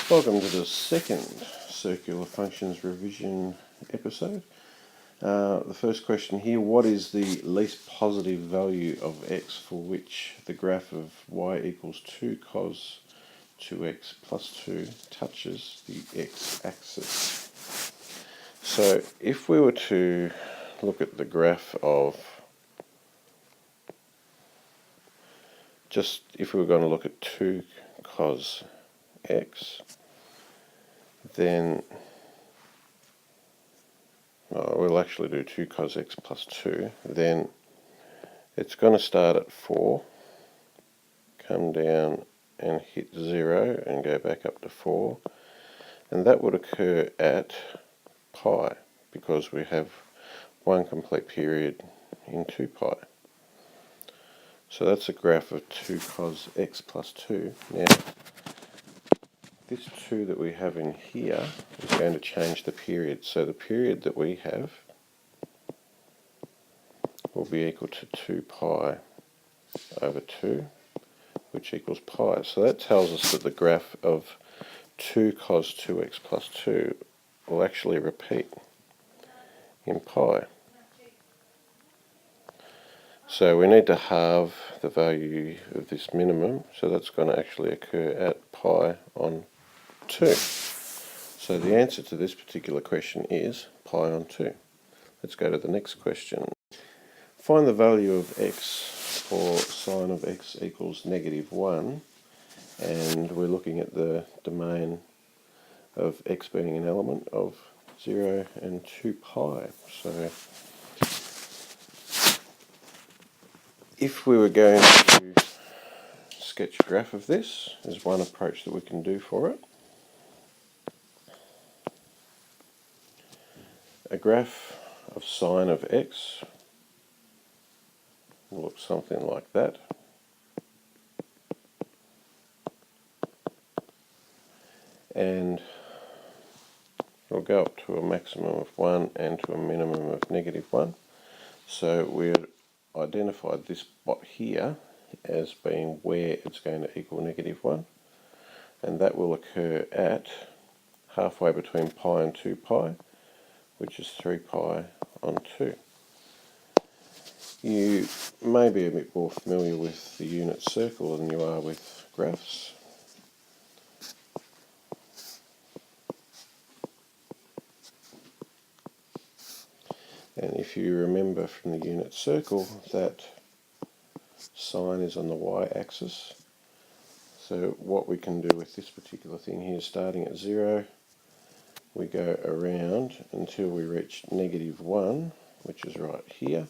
Welcome to the second circular functions revision episode. The first question here, what is the least positive value of x for which the graph of y equals 2 cos 2x plus 2 touches the x-axis? So if we were to look at the graph of, if we were going to look at 2 cos x, then we'll actually do 2 cos x plus 2, then it's going to start at 4, come down and hit 0 and go back up to 4, and that would occur at pi because we have one complete period in 2 pi. So that's a graph of 2 cos x plus 2. Now, this 2 that we have in here is going to change the period. So the period that we have will be equal to 2 pi over 2, which equals pi. So that tells us that the graph of 2 cos 2x plus 2 will actually repeat in pi. So we need to halve the value of this minimum, so that's going to actually occur at pi on 2. So the answer to this particular question is pi on 2. Let's go to the next question. Find the value of x for sine of x equals -1, and we're looking at the domain of x being an element of 0 and 2 pi. So if we were going to sketch a graph of this, there's one approach that we can do for it. A graph of sine of x will look something like that. And it'll go up to a maximum of 1 and to a minimum of -1. So we've identified this spot here as being where it's going to equal -1, and that will occur at halfway between pi and 2 pi, which is 3 pi on 2. You may be a bit more familiar with the unit circle than you are with graphs. And if you remember from the unit circle that sine is on the y-axis, so what we can do with this particular thing here, starting at 0, we go around until we reach -1, which is right here,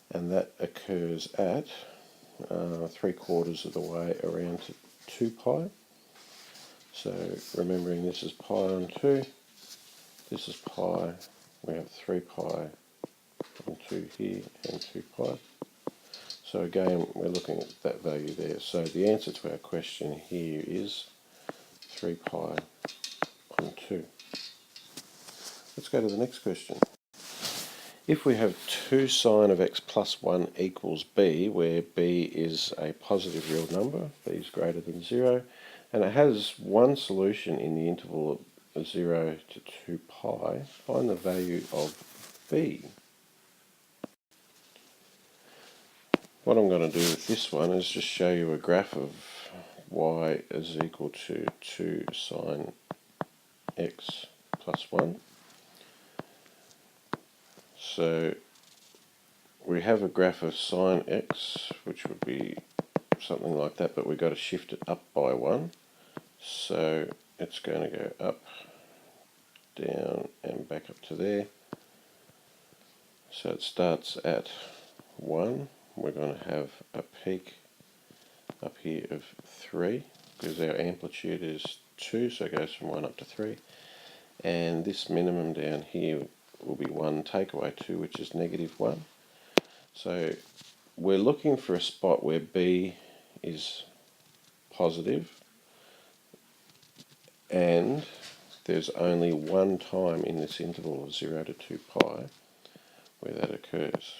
and that occurs at 3/4 of the way around to 2 pi. So remembering this is pi on 2, this is pi, we have 3 pi on 2 here and 2 pi. So again, we're looking at that value there. So the answer to our question here is 3 pi on 2. Let's go to the next question. If we have 2 sine of x plus 1 equals b, where b is a positive real number, b is greater than 0, and it has one solution in the interval of 0 to 2 pi, find the value of b. What I'm going to do with this one is just show you a graph of y is equal to 2 sine x plus 1. So we have a graph of sine x, which would be something like that, but we've got to shift it up by 1. So it's going to go up, down, and back up to there. So it starts at 1. We're going to have a peak up here of 3, because our amplitude is 2, so it goes from 1 up to 3. And this minimum down here will be 1 take away 2, which is -1. So we're looking for a spot where b is positive, and there's only one time in this interval of 0 to 2 pi where that occurs.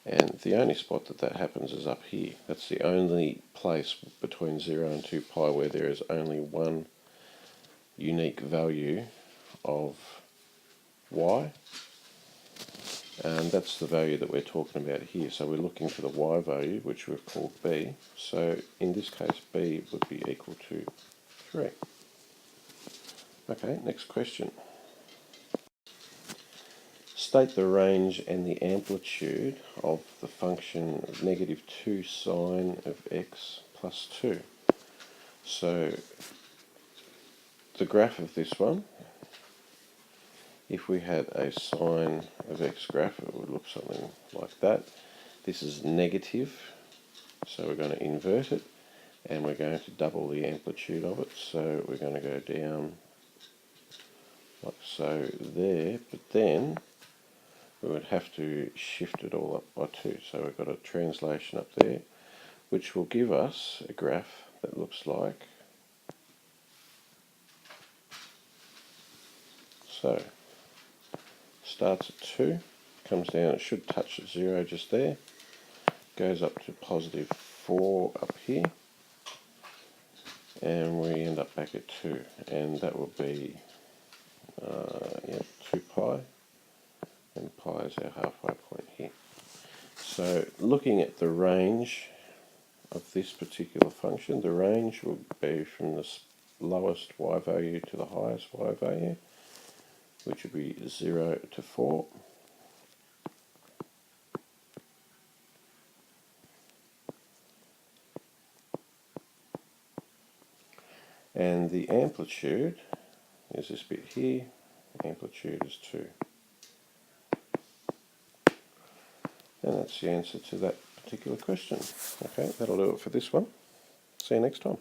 And the only spot that happens is up here. That's the only place between 0 and 2 pi where there is only one unique value of y, and that's the value that we're talking about here. So we're looking for the y value, which we've called b. So in this case, b would be equal to 3. Okay, next question. State the range and the amplitude of the function of -2 sine of x plus 2. So the graph of this one, if we had a sine of x graph, it would look something like that. This is negative, so we're going to invert it, and we're going to double the amplitude of it. So we're going to go down like so there, but then we would have to shift it all up by 2. So we've got a translation up there, which will give us a graph that looks like so. Starts at 2, comes down, it should touch at 0 just there, goes up to +4 up here, and we end up back at 2, and that will be 2 pi, and pi is our halfway point here. So looking at the range of this particular function, the range will be from the lowest y value to the highest y value, which would be 0 to 4. And the amplitude is this bit here, amplitude is 2. And that's the answer to that particular question. Okay, that'll do it for this one. See you next time.